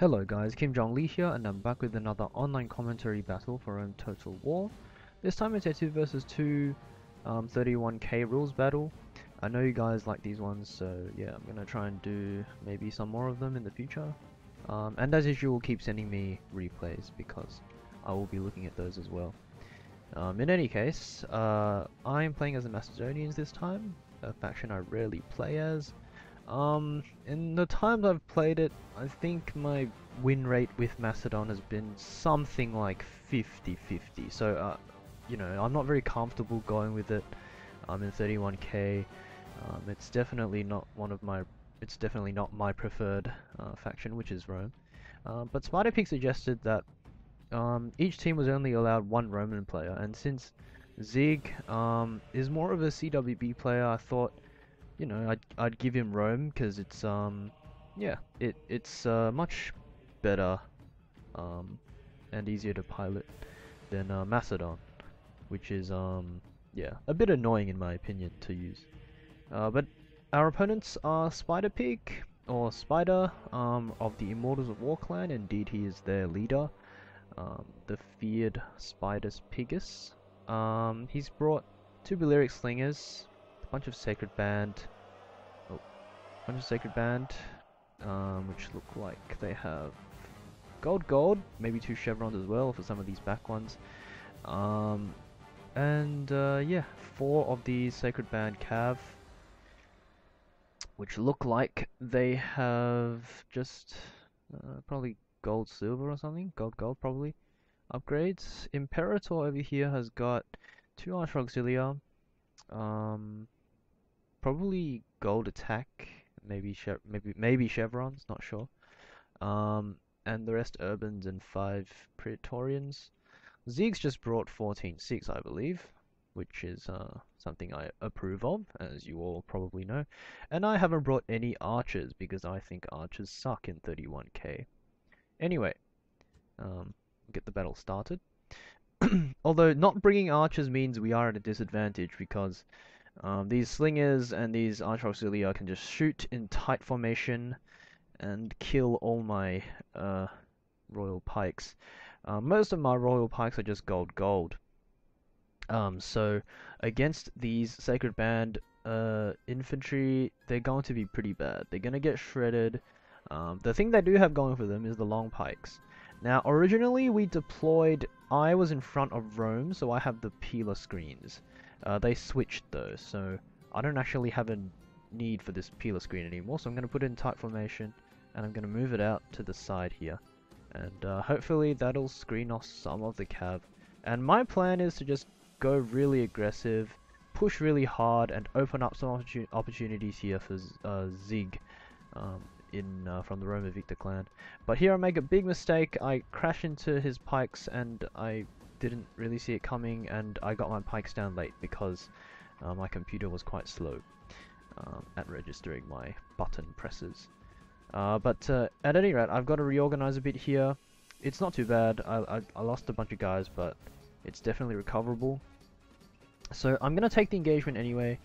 Hello guys, JongLi here, and I'm back with another online commentary battle for Rome Total War. This time it's a 2 versus 2 31k rules battle. I know you guys like these ones, so yeah, I'm gonna try and do maybe some more of them in the future. And as usual, keep sending me replays because I will be looking at those as well. In any case, I am playing as the Macedonians this time, a faction I rarely play as. In the times I've played it, I think my win rate with Macedon has been something like 50-50. So, you know, I'm not very comfortable going with it. I'm in 31k. It's definitely not my preferred faction, which is Rome. But SpiderPig suggested that each team was only allowed one Roman player, and since Zig is more of a CWB player, I thought, you know, I'd give him Rome because it's yeah, it's much better and easier to pilot than Macedon, which is yeah, a bit annoying in my opinion to use. But our opponents are SpiderPig or Spider of the Immortals of War clan. Indeed, he is their leader, the feared Spidus Pigus. He's brought 2 Balearic Slingers, bunch of Sacred Band, which look like they have gold, maybe 2 chevrons as well for some of these back ones, and yeah, 4 of these Sacred Band Cav, which look like they have just probably gold silver or something, gold probably upgrades. Imperator over here has got 2 Archer Auxilia, probably gold attack, maybe chevrons, not sure. And the rest urbans and 5 praetorians. Zeke's just brought 14-6, I believe, which is something I approve of, as you all probably know. And I haven't brought any archers because I think archers suck in 31k. Anyway, get the battle started. Although not bringing archers means we are at a disadvantage because these slingers and these Archer Auxilia can just shoot in tight formation and kill all my royal pikes. Most of my royal pikes are just gold. So against these Sacred Band infantry, they're going to be pretty bad. They're going to get shredded. The thing they do have going for them is the long pikes. Now, originally we deployed, I was in front of Rome, so I have the peeler screens. They switched though, so I don't actually have a need for this peeler screen anymore, so I'm going to put it in tight formation, and I'm going to move it out to the side here. And hopefully that'll screen off some of the cav. And my plan is to just go really aggressive, push really hard, and open up some opportunities here for Zig from the Roman Victor clan. But here I make a big mistake. I crash into his pikes and I didn't really see it coming, and I got my pikes down late because my computer was quite slow at registering my button presses. But at any rate, I've got to reorganize a bit here. It's not too bad. I lost a bunch of guys, but it's definitely recoverable. So I'm gonna take the engagement anyway.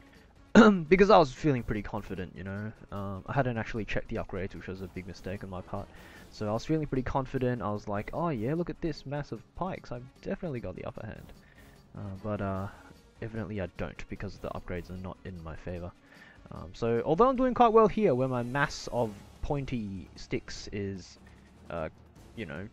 Because I was feeling pretty confident, you know. I hadn't actually checked the upgrades, which was a big mistake on my part. So I was feeling pretty confident. I was like, oh yeah, look at this massive pikes. I've definitely got the upper hand. But evidently I don't, because the upgrades are not in my favor. So although I'm doing quite well here, where my mass of pointy sticks is, you know,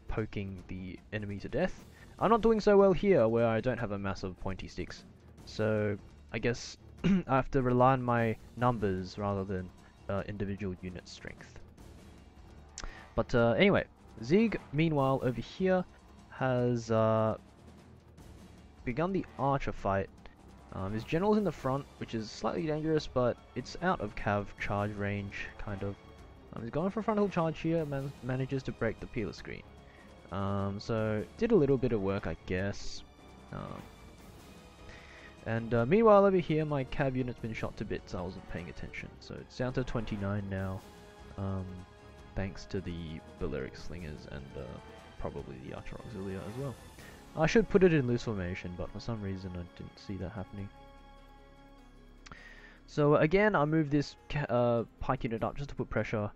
poking the enemy to death, I'm not doing so well here, where I don't have a mass of pointy sticks. So I guess I have to rely on my numbers rather than individual unit strength. But anyway, Zig, meanwhile, over here, has begun the archer fight. His general's in the front, which is slightly dangerous, but it's out of cav charge range, kind of. He's going for a frontal charge here, manages to break the peeler screen. So, did a little bit of work, I guess. And meanwhile over here, my cav unit's been shot to bits. I wasn't paying attention, so it's down to 29 now, thanks to the Balearic Slingers and probably the Archer Auxilia as well. I should put it in loose formation, but for some reason I didn't see that happening. So again, I moved this pike unit up just to put pressure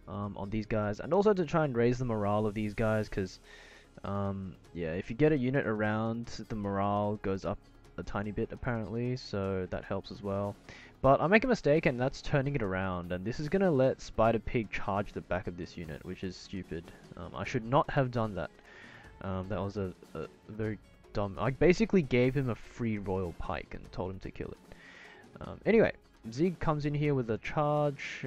on these guys, and also to try and raise the morale of these guys, because yeah, if you get a unit around, the morale goes up a tiny bit apparently, so that helps as well. But I make a mistake, and that's turning it around, and this is gonna let Spider Pig charge the back of this unit, which is stupid. I should not have done that. That was a very dumb... I basically gave him a free royal pike and told him to kill it. Anyway, Zig comes in here with a charge,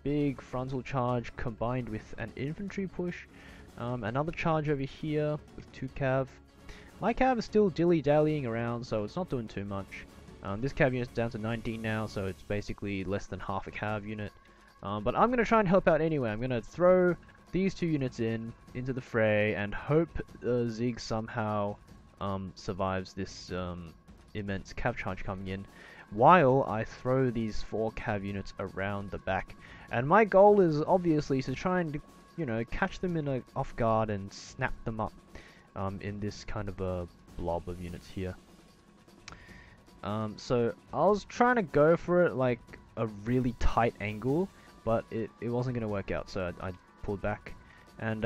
big frontal charge combined with an infantry push. Another charge over here with 2 cav. My cav is still dilly-dallying around, so it's not doing too much. This cav unit's down to 19 now, so it's basically less than half a cav unit. But I'm going to try and help out anyway. I'm going to throw these 2 units into the fray and hope Zig somehow survives this immense cav charge coming in, while I throw these 4 cav units around the back. And my goal is obviously to try and, you know, catch them in a off guard and snap them up in this kind of a blob of units here. So I was trying to go for it like a really tight angle, but it wasn't going to work out, so I pulled back. And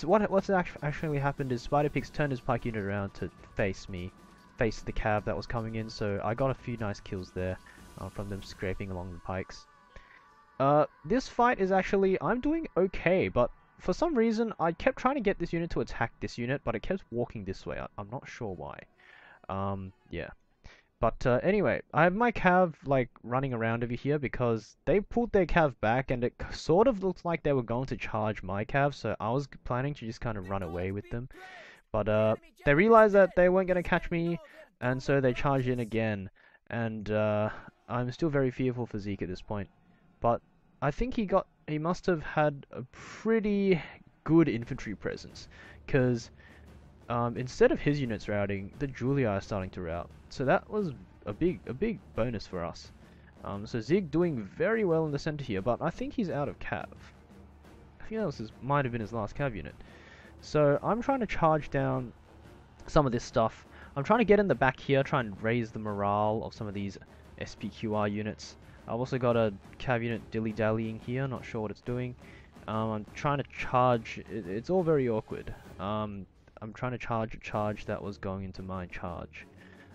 what's actually happened is Spider Pig's turned his pike unit around to face the cav that was coming in, so I got a few nice kills there from them scraping along the pikes. This fight is actually, I'm doing okay, but for some reason I kept trying to get this unit to attack this unit, but it kept walking this way. I'm not sure why. Yeah. But anyway, I have my cav like running around over here because they pulled their cav back, and it sort of looked like they were going to charge my cav, so I was planning to just kind of run away with them. But they realized that they weren't going to catch me, and so they charged in again. And I'm still very fearful for Zeke at this point. But I think he must have had a pretty good infantry presence, because instead of his units routing, the Julii are starting to rout. So that was a big bonus for us. So Zig doing very well in the center here, but I think he's out of cav. I think that might have been his last cav unit. So I'm trying to charge down some of this stuff. I'm trying to get in the back here, try and raise the morale of some of these SPQR units. I've also got a cav unit dilly-dallying here, not sure what it's doing. I'm trying to charge, it's all very awkward. I'm trying to charge a charge that was going into my charge.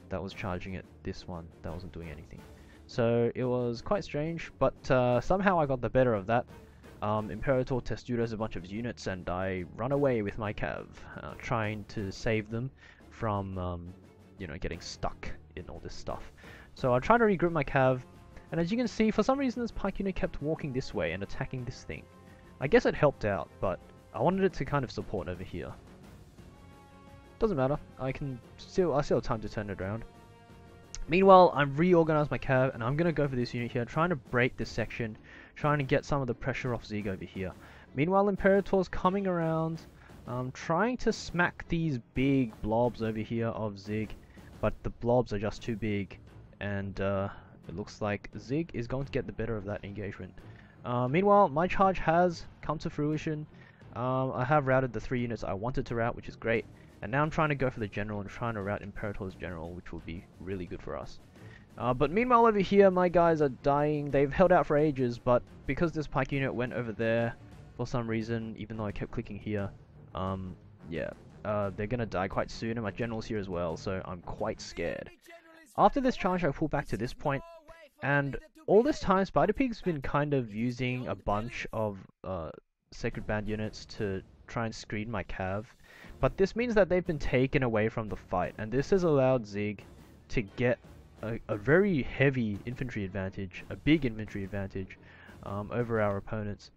That was charging at this one, that wasn't doing anything. So it was quite strange, but somehow I got the better of that. Imperator testudos a bunch of units, and I run away with my cav, trying to save them from, you know, getting stuck in all this stuff. So I try to regroup my cav, and as you can see, for some reason this pike unit kept walking this way and attacking this thing. I guess it helped out, but I wanted it to kind of support over here. Doesn't matter, I still have time to turn it around. Meanwhile, I've reorganized my cav, and I'm going to go for this unit here, trying to break this section, trying to get some of the pressure off Zig over here. Meanwhile, Imperator's coming around, trying to smack these big blobs over here of Zig, but the blobs are just too big, and it looks like Zig is going to get the better of that engagement. Meanwhile, my charge has come to fruition. I have routed the 3 units I wanted to route, which is great. And now I'm trying to go for the general and trying to route Imperator's general, which will be really good for us. But meanwhile over here, my guys are dying. They've held out for ages, but because this pike unit went over there for some reason, even though I kept clicking here, yeah, they're gonna die quite soon, and my general's here as well, so I'm quite scared. After this charge, I pull back to this point, and all this time, Spider Pig's been kind of using a bunch of Sacred Band units to try and screen my cav. But this means that they've been taken away from the fight, and this has allowed Zig to get a very heavy infantry advantage, a big infantry advantage over our opponents.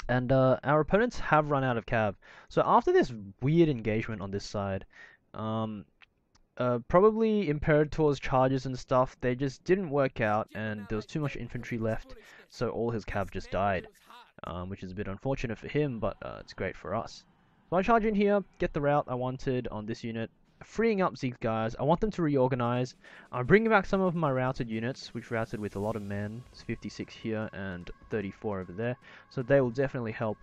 And our opponents have run out of cav. So after this weird engagement on this side, probably Imperator's charges and stuff, they just didn't work out, and there was too much infantry left, so all his cav just died, which is a bit unfortunate for him, but it's great for us. So I charge in here, get the route I wanted on this unit, freeing up Zeke's guys. I want them to reorganize. I'm bringing back some of my routed units, which routed with a lot of men. It's 56 here and 34 over there, so they will definitely help.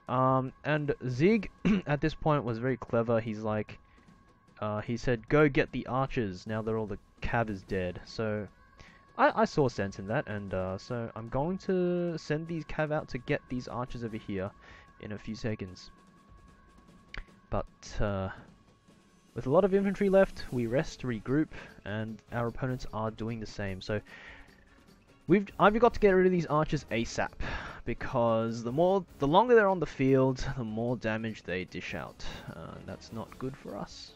And Zig, at this point, was very clever. He's like, he said, go get the archers, now that all the cav is dead. So I saw sense in that, and so I'm going to send these cav out to get these archers over here in a few seconds. But with a lot of infantry left, we rest, regroup, and our opponents are doing the same. So I've got to get rid of these archers ASAP, because the longer they're on the field, the more damage they dish out. That's not good for us.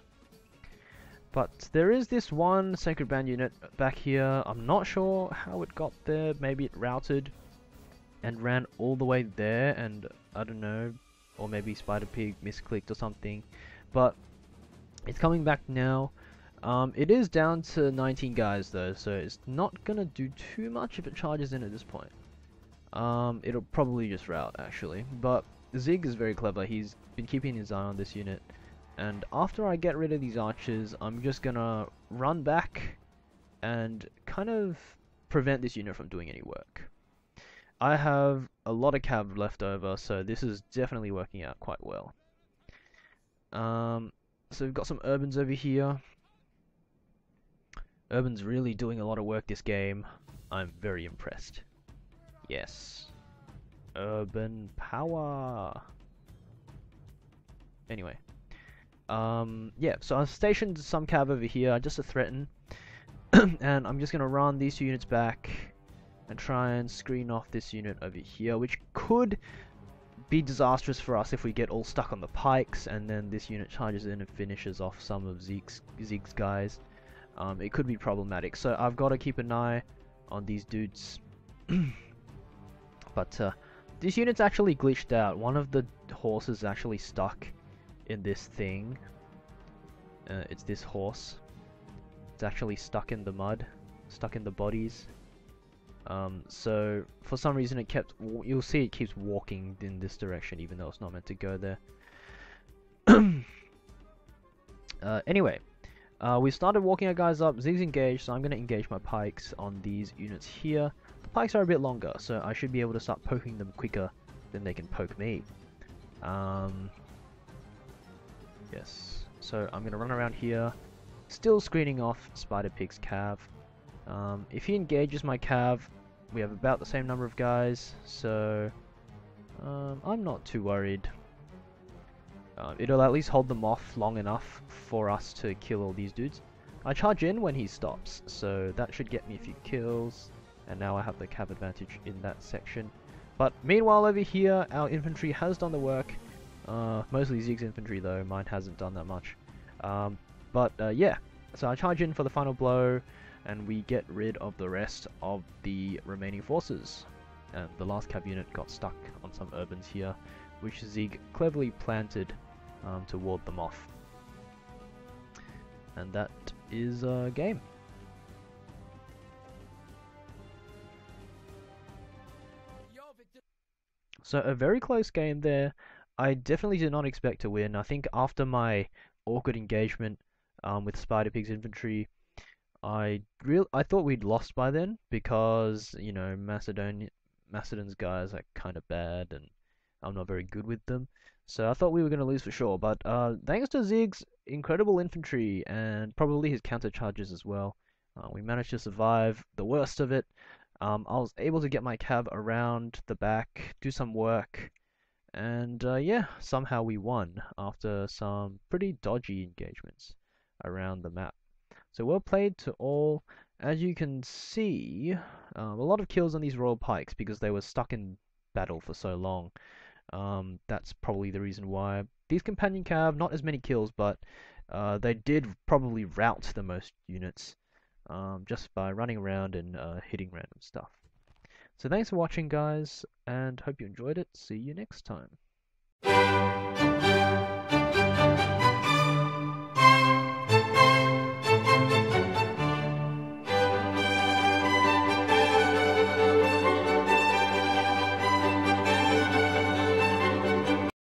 But there is this one Sacred Band unit back here. I'm not sure how it got there. Maybe it routed and ran all the way there, and I don't know, or maybe Spider Pig misclicked or something. But it's coming back now. It is down to 19 guys though, so it's not gonna do too much if it charges in at this point. It'll probably just route actually. But Zig is very clever. He's been keeping his eye on this unit. And after I get rid of these archers, I'm just gonna run back and kind of prevent this unit from doing any work. I have a lot of cav left over, so this is definitely working out quite well. So we've got some urbans over here. Urban's really doing a lot of work this game. I'm very impressed. Yes. Urban power. Anyway. Yeah, so I've stationed some cav over here just to threaten. And I'm just going to run these two units back and try and screen off this unit over here, which could be disastrous for us if we get all stuck on the pikes and then this unit charges in and finishes off some of Zig's guys. It could be problematic, so I've got to keep an eye on these dudes. But this unit's actually glitched out. One of the horses is actually stuck in this thing. It's this horse. It's actually stuck in the mud, stuck in the bodies. So for some reason it kept, you'll see it keeps walking in this direction even though it's not meant to go there. Anyway, we started walking our guys up. Zig's engaged, so I'm going to engage my pikes on these units here. The pikes are a bit longer, so I should be able to start poking them quicker than they can poke me. Yes, so I'm going to run around here, still screening off Spider Pig's cav. If he engages my cav, we have about the same number of guys, so I'm not too worried. It'll at least hold them off long enough for us to kill all these dudes. I charge in when he stops, so that should get me a few kills, and now I have the cav advantage in that section. But meanwhile over here, our infantry has done the work. Mostly Zig's infantry though, mine hasn't done that much. Yeah, so I charge in for the final blow, and we get rid of the rest of the remaining forces. And the last cav unit got stuck on some urbans here, which Zig cleverly planted to ward them off. And that is a game. So a very close game there. I definitely did not expect to win. I think after my awkward engagement with Spider Pig's infantry, I thought we'd lost by then, because you know Macedon's guys are kind of bad and I'm not very good with them. So I thought we were going to lose for sure, but thanks to Zig's incredible infantry and probably his counter charges as well, we managed to survive the worst of it. I was able to get my cav around the back, do some work, and yeah, somehow we won after some pretty dodgy engagements around the map. So well played to all. As you can see, a lot of kills on these Royal Pikes because they were stuck in battle for so long. That's probably the reason why. These Companion Cav, not as many kills, but they did probably rout the most units just by running around and hitting random stuff. So thanks for watching guys, and hope you enjoyed it. See you next time.